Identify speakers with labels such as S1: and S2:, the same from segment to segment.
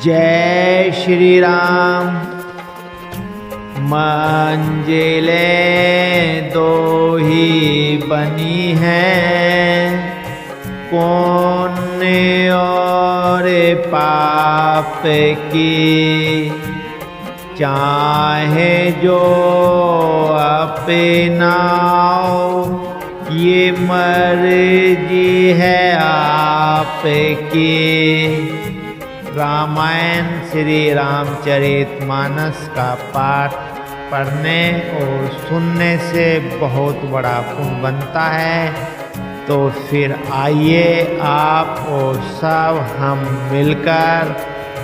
S1: जय श्री राम। मंजिलें दो ही बनी हैं, पुण्य और पाप की, चाहे जो अपनाओ ये मर्जी है आपकी। रामायण श्री रामचरितमानस का पाठ पढ़ने और सुनने से बहुत बड़ा पुण्य बनता है। तो फिर आइए आप और सब हम मिलकर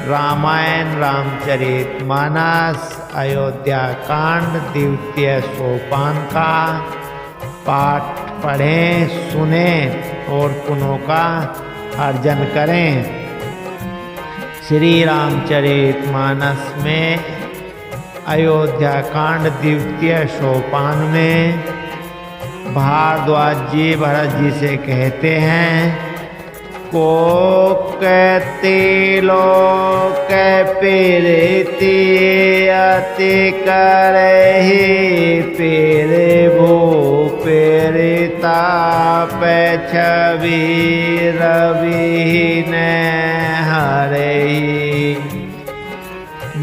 S1: रामायण रामचरितमानस अयोध्या कांड द्वितीय सोपान का पाठ पढ़ें, सुनें और पुण्यों का अर्जन करें। श्री रामचरितमानस में अयोध्या कांड द्वितीय सोपान में भारद्वाज जी भरत जी से कहते हैं, को कहते लोक प्रीति अति करहि, पेरे भू प्रीताप छवि रविहीन हरहि।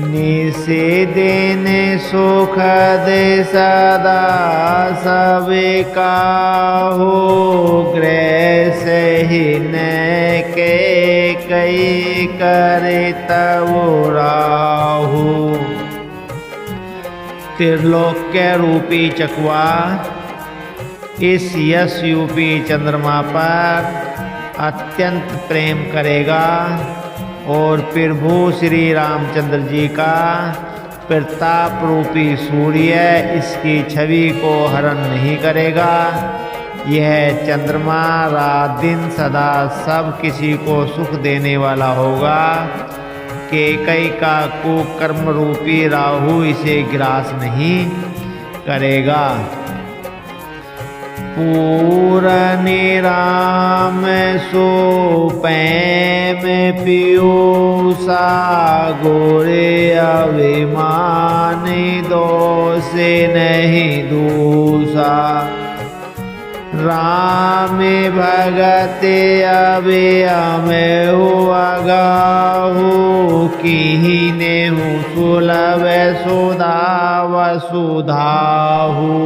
S1: निशि दिन सुखद सदा सविकाहु, ग्रह सहीन के कई करतउ राहु। त्रिलोक्य रूपी चकवा इस यश यूपी चंद्रमा पर अत्यंत प्रेम करेगा और प्रभु श्री रामचंद्र जी का प्रताप रूपी सूर्य इसकी छवि को हरण नहीं करेगा। यह चंद्रमा रात दिन सदा सब किसी को सुख देने वाला होगा। केकई का कुकर्म रूपी राहु इसे ग्रास नहीं करेगा। पूरनि राम सुपैम पीयूषा, गोरे अभिमानी दोष नहीं दूषा। राम भगत अभियम अगाहु, कीने सुलभ सुधा वसुधाहु।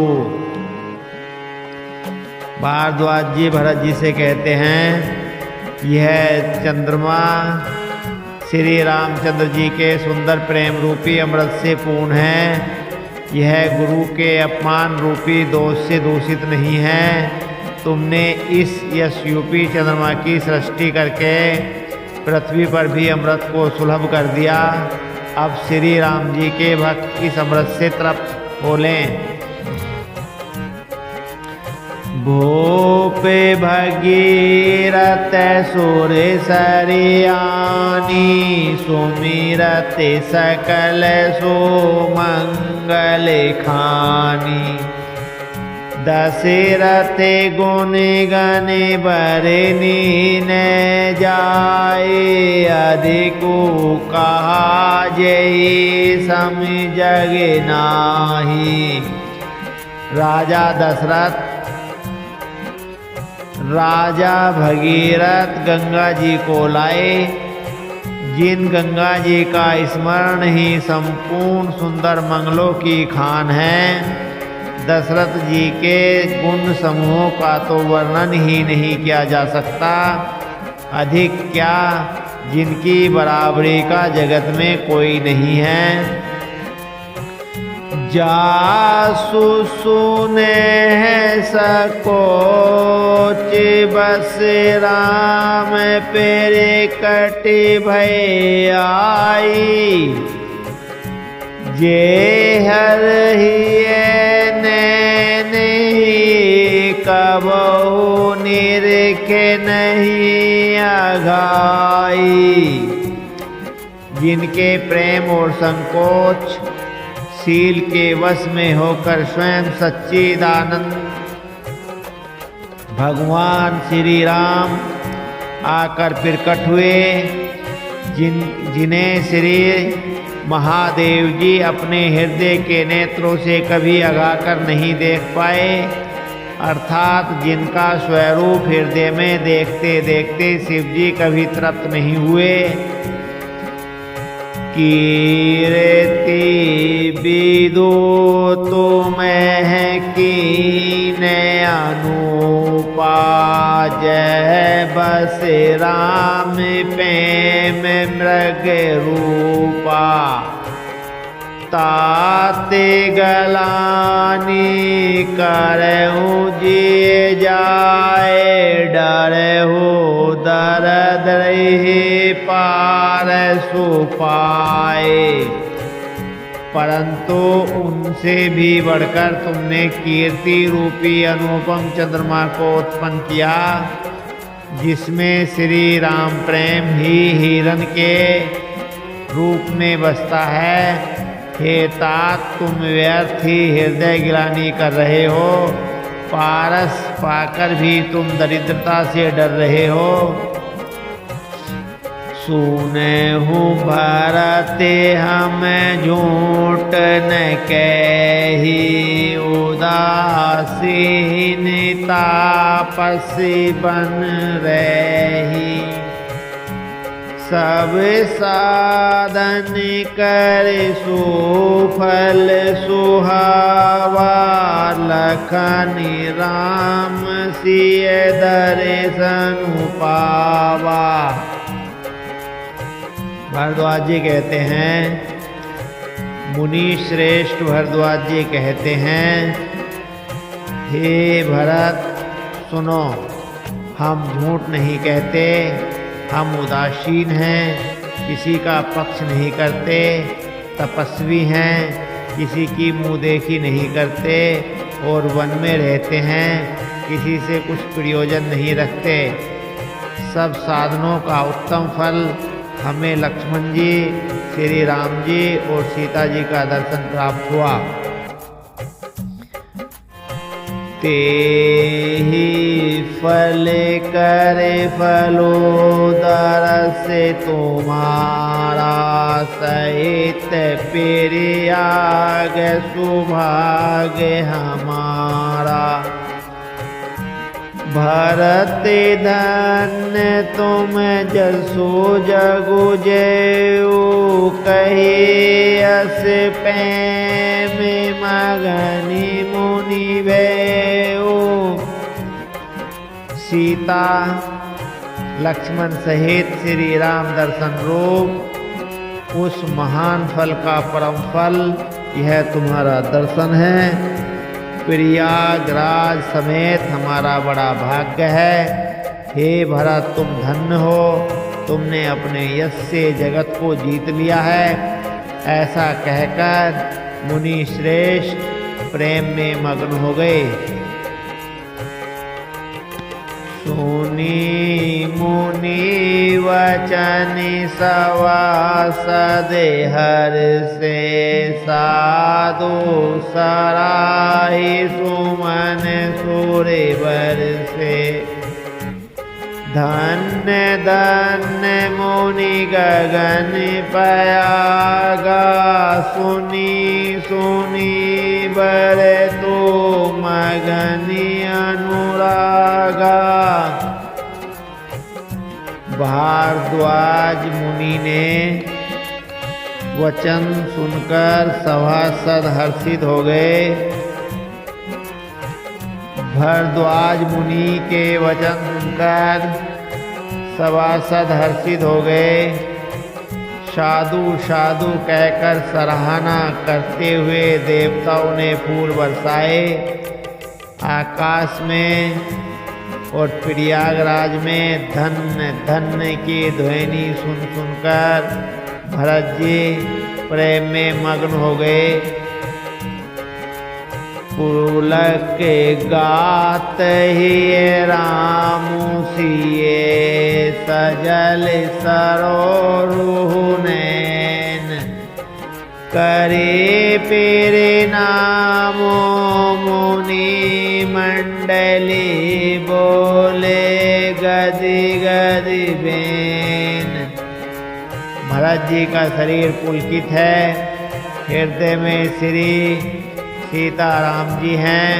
S1: भारद्वाज जी भरत जी से कहते हैं, यह चंद्रमा श्री रामचंद्र जी के सुंदर प्रेम रूपी अमृत से पूर्ण है। यह गुरु के अपमान रूपी दोष से दूषित नहीं है। तुमने इस यशयूपी चंद्रमा की सृष्टि करके पृथ्वी पर भी अमृत को सुलभ कर दिया। अब श्री राम जी के भक्त इस अमृत से तृप्त हो लें। भूप भगीरथ सुर सरियानी, सुमिरत सकल सुमंगल खानी। दशरथ गुण गण बरनी न जाए, अधिकु कहा जय सम जग नाही। राजा दशरथ राजा भगीरथ गंगा जी को लाए, जिन गंगा जी का स्मरण ही संपूर्ण सुंदर मंगलों की खान है। दशरथ जी के गुण समूहों का तो वर्णन ही नहीं किया जा सकता, अधिक क्या जिनकी बराबरी का जगत में कोई नहीं है। जासु सुने हैं सकोच, बस राम पेरे कटि भय आई। जे हर ही नहीं, कबहु निरखे नहीं अघाई। जिनके प्रेम और संकोच शील के वश में होकर स्वयं सच्चिदानंद भगवान श्री राम आकर प्रकट हुए। जिन्हें श्री महादेव जी अपने हृदय के नेत्रों से कभी अगाकर नहीं देख पाए, अर्थात जिनका स्वरूप हृदय में देखते देखते शिव जी कभी तृप्त नहीं हुए। कीर्ति विदो तुम्हें कीन अनुपा, जय बस राम प्रेम मृग रूपा। ताते गलानी करहूँ जी जाए, डरहु दर्द रही पार सुपाए। परंतु उनसे भी बढ़कर तुमने कीर्ति रूपी अनुपम चंद्रमा को उत्पन्न किया, जिसमें श्री राम प्रेम ही हिरण के रूप में बसता है। हे तात, तुम व्यर्थ ही हृदय गिलानी कर रहे हो, पारस पाकर भी तुम दरिद्रता से डर रहे हो। सुने हूँ भरते हम झूठ न कही, उदासीन तापसी बन रही। सब साधन कर सुफल सुहावा, लखन राम सिय दर्शन पावा। भरद्वाज जी कहते हैं, मुनि श्रेष्ठ भरद्वाज जी कहते हैं, हे भरत सुनो, हम झूठ नहीं कहते, हम उदासीन हैं, किसी का पक्ष नहीं करते, तपस्वी हैं, किसी की मुँह देखी नहीं करते और वन में रहते हैं, किसी से कुछ प्रयोजन नहीं रखते। सब साधनों का उत्तम फल हमें लक्ष्मण जी, श्री राम जी और सीता जी का दर्शन प्राप्त हुआ। तेहि फल करे फलोदर से तुम्हारा, सहित प्रियाग सुभाग्य हमारा। भरत धन्य तुम जसो जगु जेऊ, कही अस प्रेम मगनी मुनि भैऊ। सीता लक्ष्मण सहित श्री राम दर्शन रूप उस महान फल का परम फल यह तुम्हारा दर्शन है। प्रयागराज समेत हमारा बड़ा भाग्य है। हे भरत, तुम धन्य हो, तुमने अपने यश से जगत को जीत लिया है। ऐसा कहकर मुनि श्रेष्ठ प्रेम में मग्न हो गए। सुनी मुनि वचन सवासद हर से, साधु सराही सुमन सुरवर से। धन्य धन्य मुनि गगन पयागा, सुनी सुनी बर तो मगनी अनुरागा। भारद्वाज मुनि ने वचन सुनकर सभासद हर्षित हो गए। भरद्वाज मुनि के वचन सुनकर सभासद हर्षित हो गए। साधु साधु कहकर सराहना करते हुए देवताओं ने फूल बरसाए। आकाश में और प्रयागराज में धन्य धन्य की ध्वनि सुन सुनकर भरत जी प्रेम में मग्न हो गए। पुलक गात ही राम सिए, सजल सरोरुह नैन। करे पेरे नामो मुनि मंडली, बोले गदि गदि बेन। भरत जी का शरीर पुलकित है। हृदय में श्री सीताराम जी हैं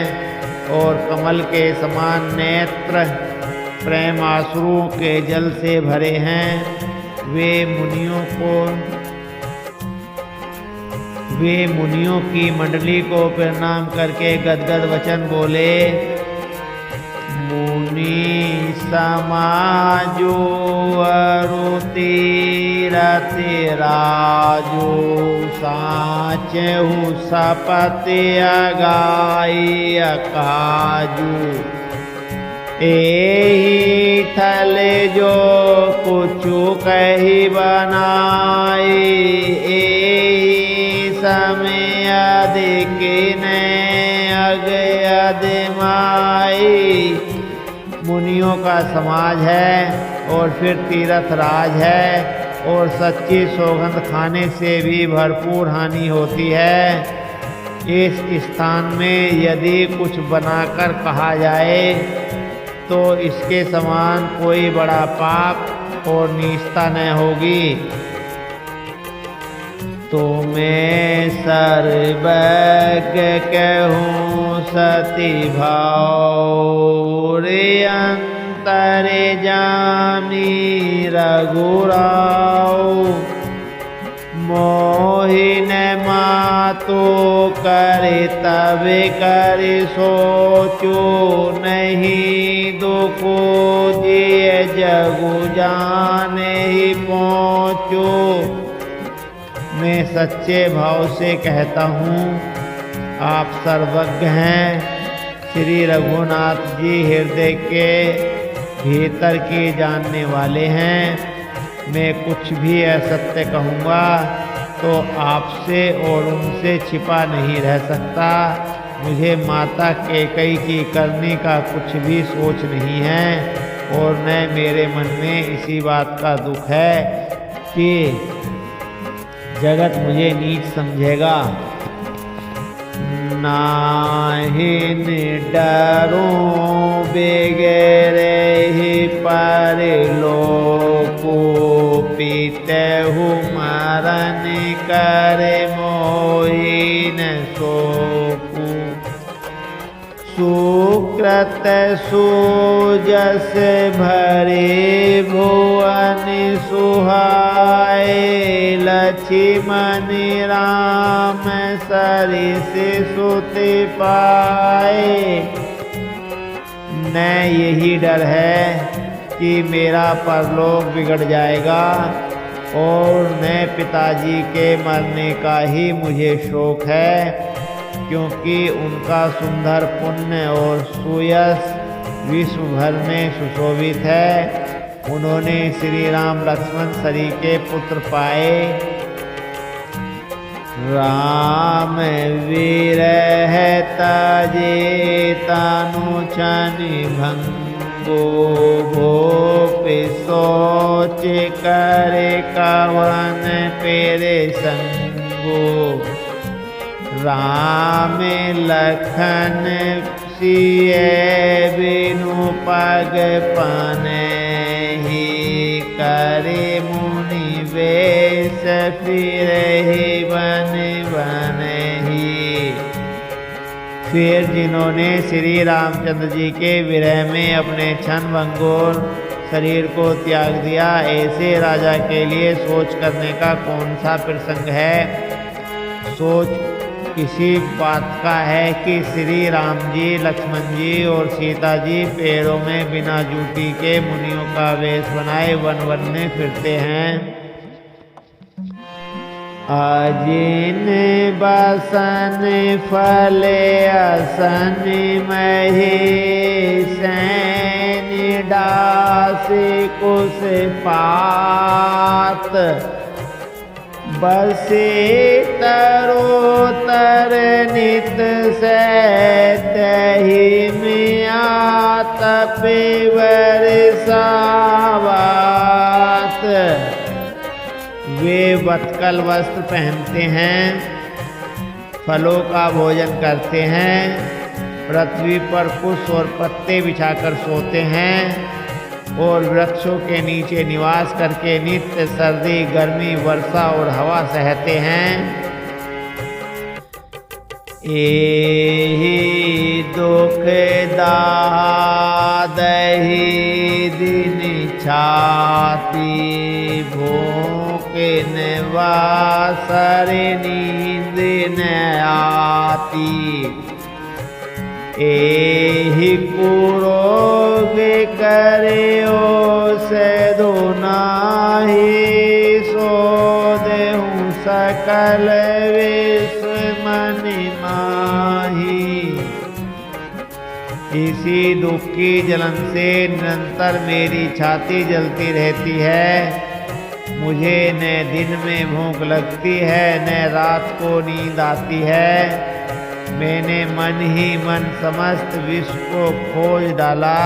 S1: और कमल के समान नेत्र प्रेम आंसुओं के जल से भरे हैं। वे मुनियों की मंडली को प्रणाम करके गदगद वचन बोले। मुनि समाजो अरु तीरथ राजो साचहु सपति अगाई अकाजू। एहि थल जो कुछु कही बनाई एहि समय अधिक ने अग अदमाई। मुनियों का समाज है और फिर तीर्थ राज है और सच्ची सौगंध खाने से भी भरपूर हानि होती है। इस स्थान में यदि कुछ बनाकर कहा जाए तो इसके समान कोई बड़ा पाप और नीचता न होगी। तो मैं सर्वज्ञ कहूँ सती भाव रे अंतर जामी रघुराव। मोहिन मातो करे तब कर सोचो नहीं दुखो जिय जगु जाने ही पहुँचो। मैं सच्चे भाव से कहता हूँ आप सर्वज्ञ हैं। श्री रघुनाथ जी हृदय के भीतर की जानने वाले हैं। मैं कुछ भी असत्य कहूँगा तो आपसे और उनसे छिपा नहीं रह सकता। मुझे माता कैकेयी की करने का कुछ भी सोच नहीं है और न मेरे मन में इसी बात का दुख है कि जगत मुझे नीच समझेगा। नाहिन डरो बेगरे ही पर लोको पीतहु मरण करे मोहिन सोकु। सुकृत सुजस भरे भुवन सुहाए। लक्ष्मण राम सरिस सुत पाए। न यही डर है कि मेरा परलोक बिगड़ जाएगा और न पिताजी के मरने का ही मुझे शोक है, क्योंकि उनका सुंदर पुण्य और सुयश विश्व भर में सुशोभित है। उन्होंने श्री राम लक्ष्मण सरी के पुत्र पाए। राम वीर है ताजे तानु छनि भंगो। भोप सोच करे कवन पेरे संगो। राम लखन सिए बिनु पग पने ही। करे मुनि वेश फिरहि बन बन ही। फिर जिन्होंने श्री रामचंद्र जी के विरह में अपने क्षण भंगुर शरीर को त्याग दिया, ऐसे राजा के लिए सोच करने का कौन सा प्रसंग है। सोच किसी बात का है कि श्री राम जी, लक्ष्मण जी और सीता जी पैरों में बिना जूती के मुनियों का वेश बनाए वन वन में फिरते हैं। अजिन बसन फले असन महे। सैन डास कुश पात। बसे तरोतर नित सैतहि मिया। तपे बरसावत। वे वत्कल वस्त्र पहनते हैं, फलों का भोजन करते हैं, पृथ्वी पर कुश और पत्ते बिछाकर सोते हैं। और वृक्षों के नीचे निवास करके नित्य सर्दी, गर्मी, वर्षा और हवा सहते हैं। एहि दुख दादहि दिन छाती, भूख निवासर नींद न आती। एहि कुरोग करियो सदो नाहि, सो देहु सकल विश्व मन माही। इसी दुख की जलन से निरंतर मेरी छाती जलती रहती है। मुझे न दिन में भूख लगती है, न रात को नींद आती है। मैंने मन ही मन समस्त विश्व को खोज डाला,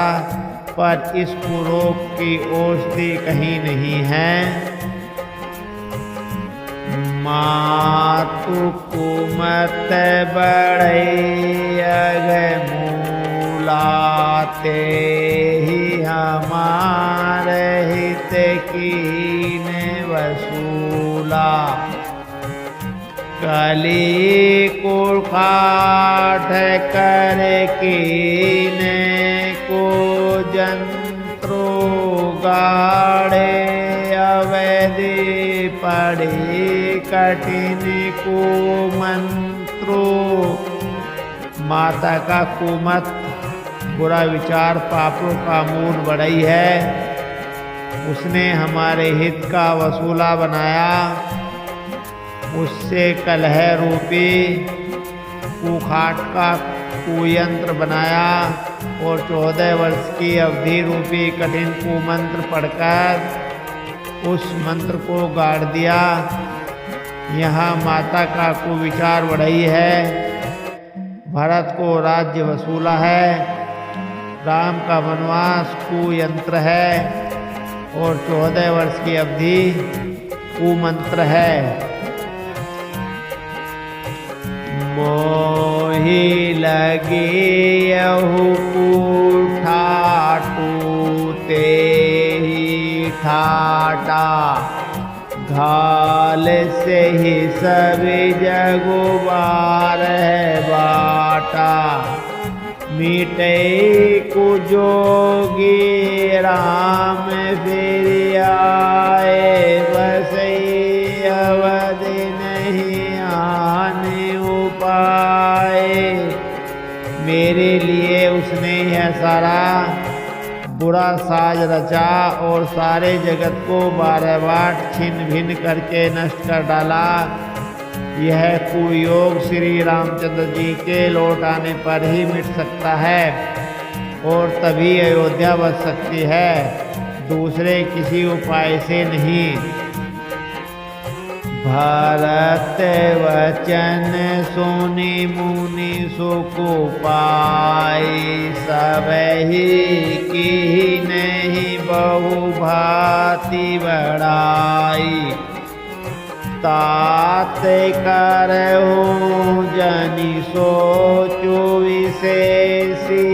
S1: पर इस कुरोग की औषधि कहीं नहीं है। मातु कुमत बढ़ई अग मूला, ते ही हमार हित कीन वसूला। कली कुठाठ कर कीन को जंत्रो गाड़े, अवधि पड़े कठिन को मंत्रो। माता का कुमत बुरा विचार पापों का मूल बढ़ई है। उसने हमारे हित का वसूला बनाया। उससे कलह रूपी कुखाट का कुयंत्र बनाया और 14 वर्ष की अवधि रूपी कठिन कुमंत्र पढ़कर उस मंत्र को गाड़ दिया। यहाँ माता का कुविचार बढ़ई है। भरत को राज्य वसूला है। राम का वनवास कुयंत्र है और 14 वर्ष की अवधि कुमंत्र है। मोहि लगे यहु कुठाटू, ते ही ठाटा। घाल से ही सभी जगु बार है बाटा। मीटे कुजोगी राम फिर आए, बसई अवध नहीं आने उपाय। मेरे लिए उसने यह सारा बुरा साज रचा और सारे जगत को बारह बाट छिन्न भिन्न करके नष्ट कर डाला। यह कुयोग श्री रामचंद्र जी के लौट आने पर ही मिट सकता है और तभी अयोध्या बच सकती है, दूसरे किसी उपाय से नहीं। भरत वचन सुनि मुनि सुख पाई, सब ही की नहीं बहु भांति बढ़ाई। तात करहु जनि सोचु विशेषी,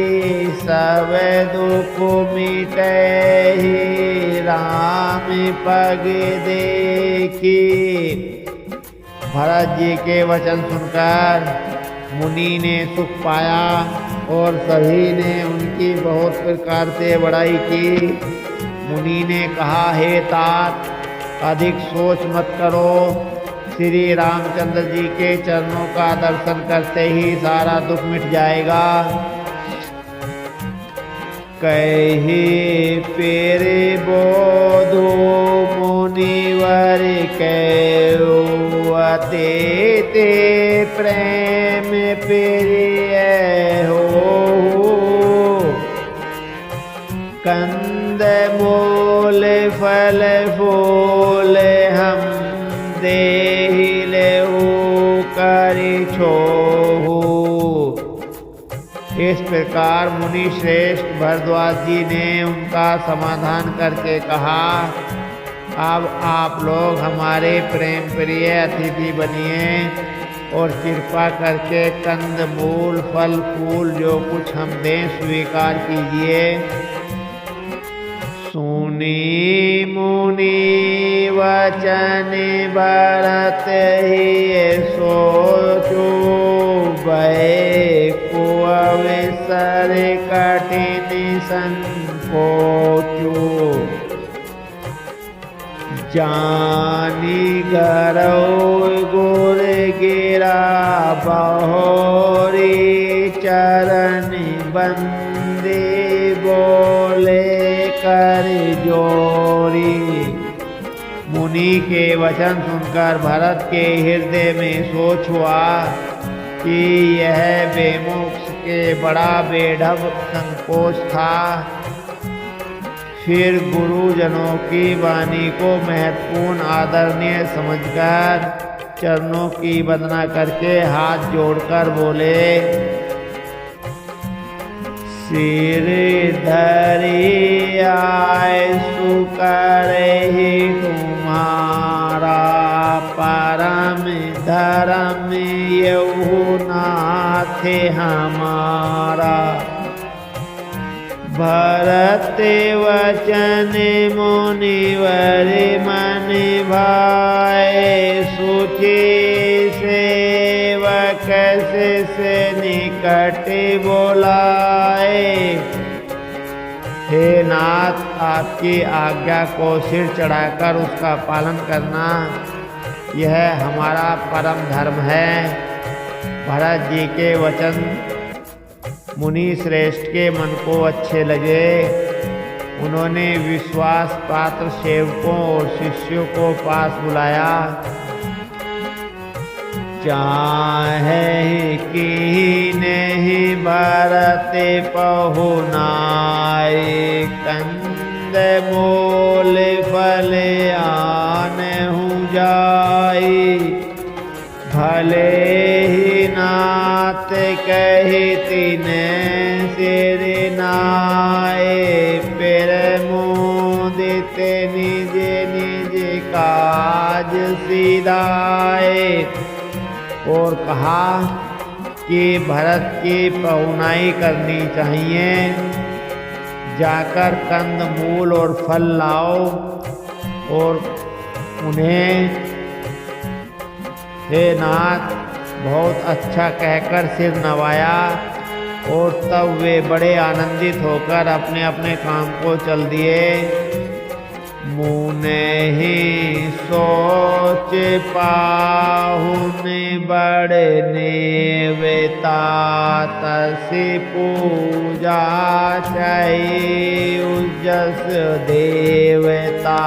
S1: सब दुख मिटहि राम पग देखी। भरत जी के वचन सुनकर मुनि ने सुख पाया और सभी ने उनकी बहुत प्रकार से बड़ाई की। मुनि ने कहा, हे तात, अधिक सोच मत करो। श्री रामचंद्र जी के चरणों का दर्शन करते ही सारा दुख मिट जाएगा। कही पेरे बोधो मुनिवर कहते, ते प्रेम प्रिय हो। कंद मूल फल फूल हम देहि लेहु करि छोहु। इस प्रकार मुनि श्रेष्ठ भरद्वाज जी ने उनका समाधान करके कहा, अब आप लोग हमारे प्रेम प्रिय अतिथि बनिए और कृपा करके कंद मूल फल फूल जो कुछ हम दें स्वीकार कीजिए। मुनि मुनि वचन भरत ही सोचो, भय को अवसर कठिन संकोचो। जानी गरौ गुर गिरा बहोरी, चरण बंदे बोले कर जोरी। मुनि के वचन सुनकर भरत के हृदय में सोच हुआ कि यह बेमुख के बड़ा बेढब संकोच था। फिर गुरुजनों की वाणी को महत्वपूर्ण आदरणीय समझकर चरणों की वंदना करके हाथ जोड़कर बोले, सिर धरि आए सुकरहि तुम्हारा, परम धर्म यहु नाथ हमारा। भरत वचन मुनिवर मन भाए, सूची सेवक से निकट बोलाए। हे नाथ, आपकी आज्ञा को सिर चढ़ाकर उसका पालन करना यह हमारा परम धर्म है। भरत जी के वचन मुनि श्रेष्ठ के मन को अच्छे लगे। उन्होंने विश्वास पात्र सेवकों और शिष्यों को पास बुलाया। चाहे कि नहीं भरत पहुनाए, कंद मोल फल आन हूँ जाई। भले ही नाथ कही तिने सिर नाए, फिर मुदित निज निज काज सीधाए। और कहा कि भरत की पहुनाई करनी चाहिए, जाकर कंद मूल और फल लाओ और उन्हें हे नाथ बहुत अच्छा कहकर सिर नवाया। और तब वे बड़े आनंदित होकर अपने अपने काम को चल दिए। मुने ही सोच पाहुन बड़ने वेता, तसी पूजा चाहिए उजस देवता।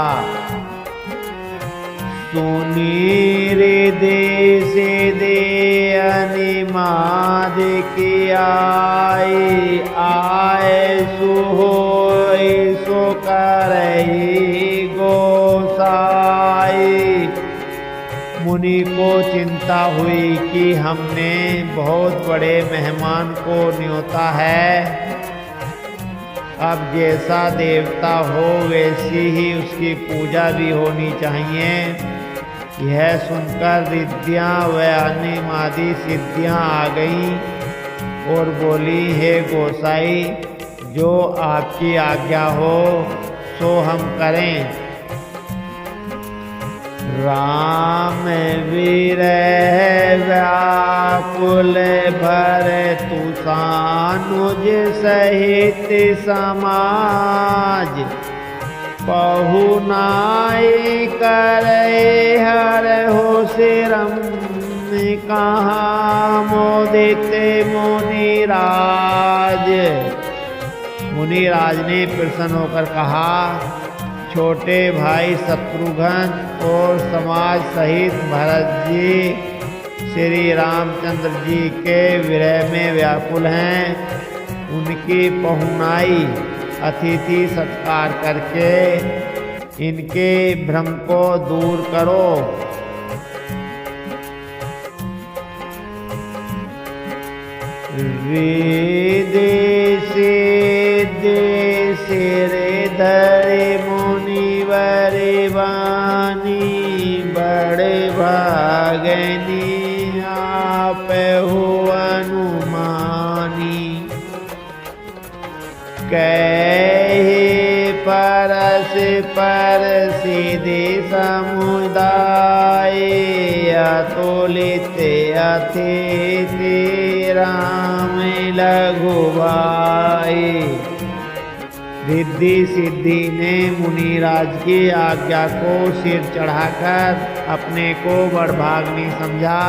S1: सुनी हृदय से दे अनिमाद की आई, आए सुहोई सो करई गोसाई। मुनि को चिंता हुई कि हमने बहुत बड़े मेहमान को न्योता है। अब जैसा देवता हो वैसी ही उसकी पूजा भी होनी चाहिए। यह सुनकर रिद्धियाँ व अनिमादि सिद्धियाँ आ गईं और बोली, हे गोसाई, जो आपकी आज्ञा हो सो हम करें। राम वीर व्याकुल भर तुसानुज सहित समाज, पहुनाई करे हर हो सिरम कहाँ मोदित मुनिराज। मुनिराज ने प्रसन्न होकर कहा, छोटे भाई शत्रुघ्न और समाज सहित भरत जी श्री रामचंद्र जी के विरह में व्याकुल हैं। उनकी पहुनाई अतिथि सत्कार करके इनके भ्रम को दूर करो। विदेशी सिर धरे मुनिवर वाणी, बड़े भागनी आप हो अनुमानी। कहे परस पर सिद्धि समुदाय अतुलित अतिथि राम लघु भाई। रिद्धि सिद्धि ने मुनिराज की आज्ञा को सिर चढ़ाकर अपने को बड़भाग्नि समझा।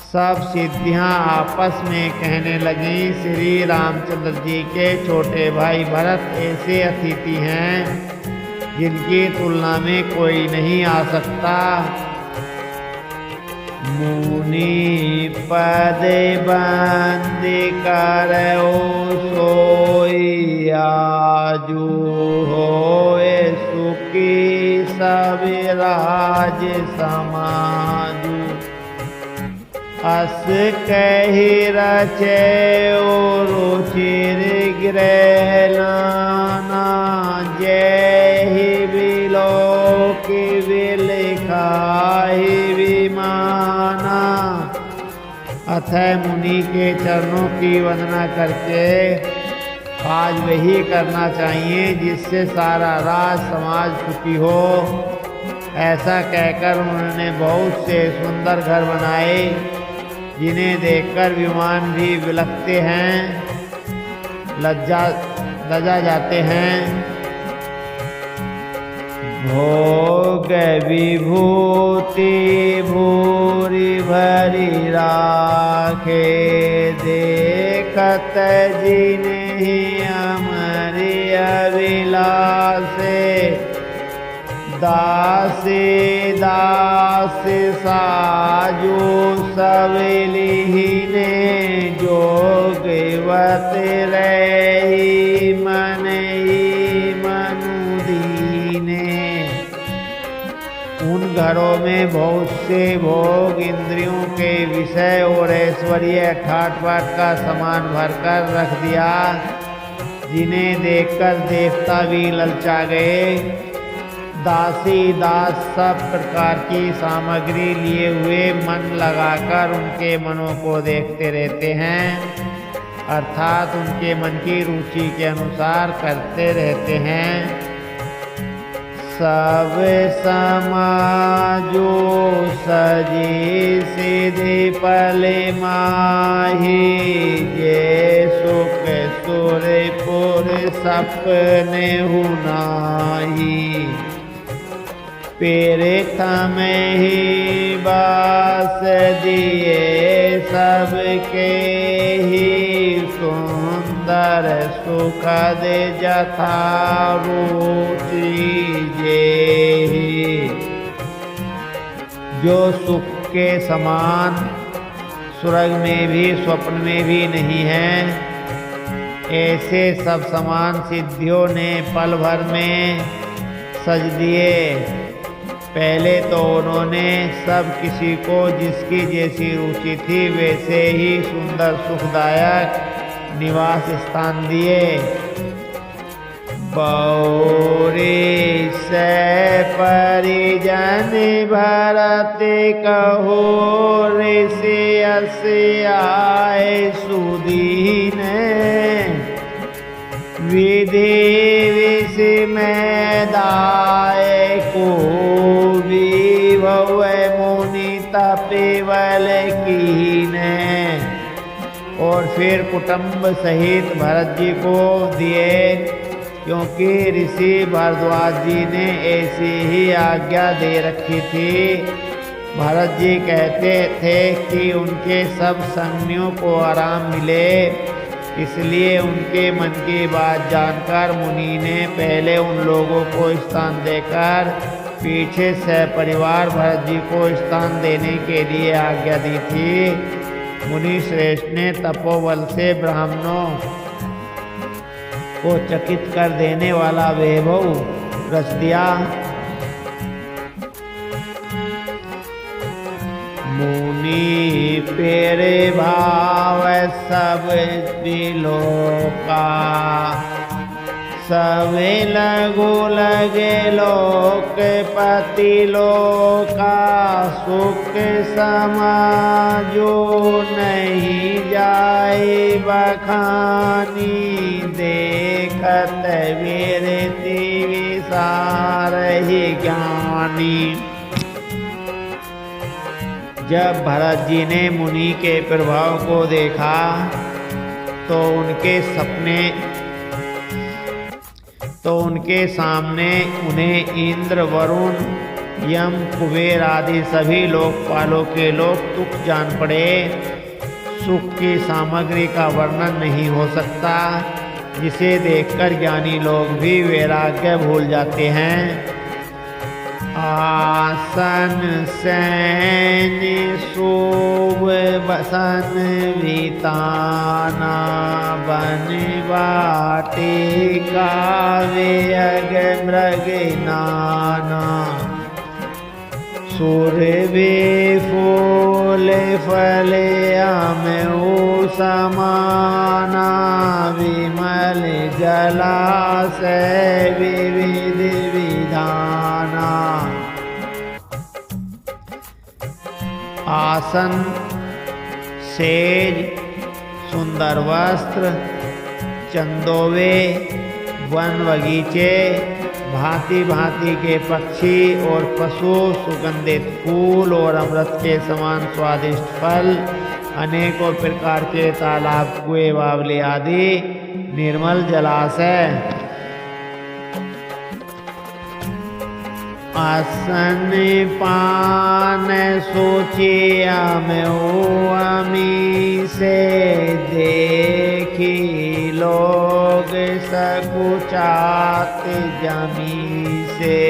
S1: सब सिद्धियां आपस में कहने लगी, श्री रामचंद्र जी के छोटे भाई भरत ऐसे अतिथि हैं जिनकी तुलना में कोई नहीं आ सकता। मुनि पद बंद करो सोई आजू होए सुखी सब राज समाजू। अस कही रचे रुचिर गृह नाना जय ही बिलोक बिलिखाहि विमाना। अथय मुनि के चरणों की वंदना करके आज वही करना चाहिए जिससे सारा राज समाज सुखी हो। ऐसा कहकर उन्होंने बहुत से सुंदर घर बनाए जिन्हें देखकर विमान भी बिलखते हैं, लजा जाते हैं। भोग विभूति भूरि भरी राखे देखत जिन्हें अमरि अभिलाषे। दासी दास साजू सब लीने जोगवत रही मन ही मनुदीने। उन घरों में बहुत से भोग इंद्रियों के विषय और ऐश्वर्य ठाट बाट का सामान भरकर रख दिया जिन्हें देखकर देवता भी ललचा गए। दासी दास सब प्रकार की सामग्री लिए हुए मन लगाकर उनके मनों को देखते रहते हैं, अर्थात उनके मन की रुचि के अनुसार करते रहते हैं। सब समाजो सजी सिद्धि पल माही जे सुख सुरपुर सपने हुनाही। पेरेथम ही बास दिए सबके ही सुंदर सुखद जथा रुचि जेहि। जो सुख के समान स्वर्ग में भी स्वप्न में भी नहीं है, ऐसे सब समान सिद्धियों ने पल भर में सज दिए। पहले तो उन्होंने सब किसी को जिसकी जैसी रुचि थी वैसे ही सुंदर सुखदायक निवास स्थान दिए। बौरी से परिजन भरत कहो ऋषि अस आए सुदीन। विधि विषय दाय को मुनि तपेवल कीन। और फिर कुटुंब सहित भरत जी को दिए, क्योंकि ऋषि भारद्वाज जी ने ऐसी ही आज्ञा दे रखी थी। भरत जी कहते थे कि उनके सब संगियों को आराम मिले, इसलिए उनके मन की बात जानकर मुनि ने पहले उन लोगों को स्थान देकर पीछे से परिवार भरत जी को स्थान देने के लिए आज्ञा दी थी। मुनि श्रेष्ठ ने तपोबल से ब्राह्मणों को चकित कर देने वाला वैभव रच दिया। मुनि पेरे भाव सब विलोका। सवे लगो लगे लोक पति लोका। सुख समाजो नहीं जाए बखानी। देखत वीरति विषा ज्ञानी। जब भरत जी ने मुनि के प्रभाव को देखा तो उनके सामने उन्हें इंद्र, वरुण, यम, कुबेर आदि सभी लोकपालों के लोग तुच्छ जान पड़े। सुख की सामग्री का वर्णन नहीं हो सकता, जिसे देखकर ज्ञानी लोग भी वैराग्य भूल जाते हैं। आसन सैन शोभ बसन विताना, बन वाटिका वेग मृग नाना। सुरभि फूल फल आम समाना, विमल जलाशय विविध विधाना। आसन, सेज, सुंदर वस्त्र, चंदोवे, वन बगीचे, भांति भांति के पक्षी और पशु, सुगंधित फूल और अमृत के समान स्वादिष्ट फल, अनेकों प्रकार के तालाब, कुएं, बावली आदि निर्मल जलाशय। आसन पान सोचिया में अमी से, देखी लोग सकुचात जमी से।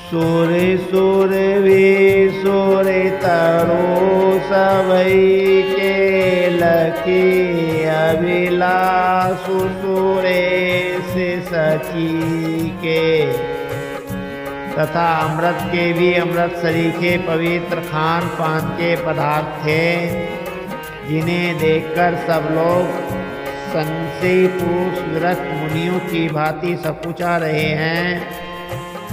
S1: सुर सुर भी सुर तरो सबई के, लकी अभिलाषु सुरेश सची के। तथा अमृत के भी अमृत सरीखे पवित्र खान पान के पदार्थ थे, जिन्हें देखकर सब लोग संशयी पुरुष विरक्त मुनियों की भांति सकुचा रहे हैं।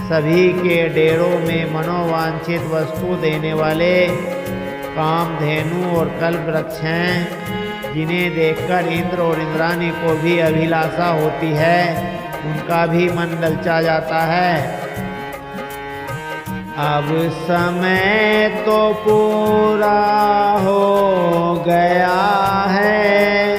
S1: सभी के डेरों में मनोवांछित वस्तु देने वाले कामधेनु और कल्प वृक्ष हैं, जिन्हें देखकर इंद्र और इंद्राणी को भी अभिलाषा होती है, उनका भी मन ललचा जाता है। अब समय तो पूरा हो गया है,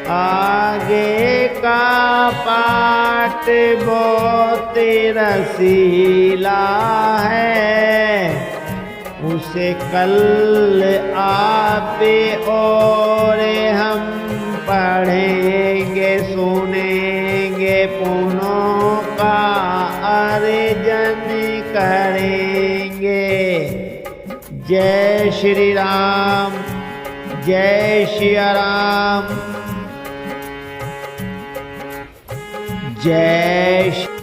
S1: आगे का पाठ बहुत रसीला है। उसे कल आप और हम पढ़ेंगे, सुनेंगे, पुनों का अर्जन करेंगे। जय श्री राम, जय सिया राम, जय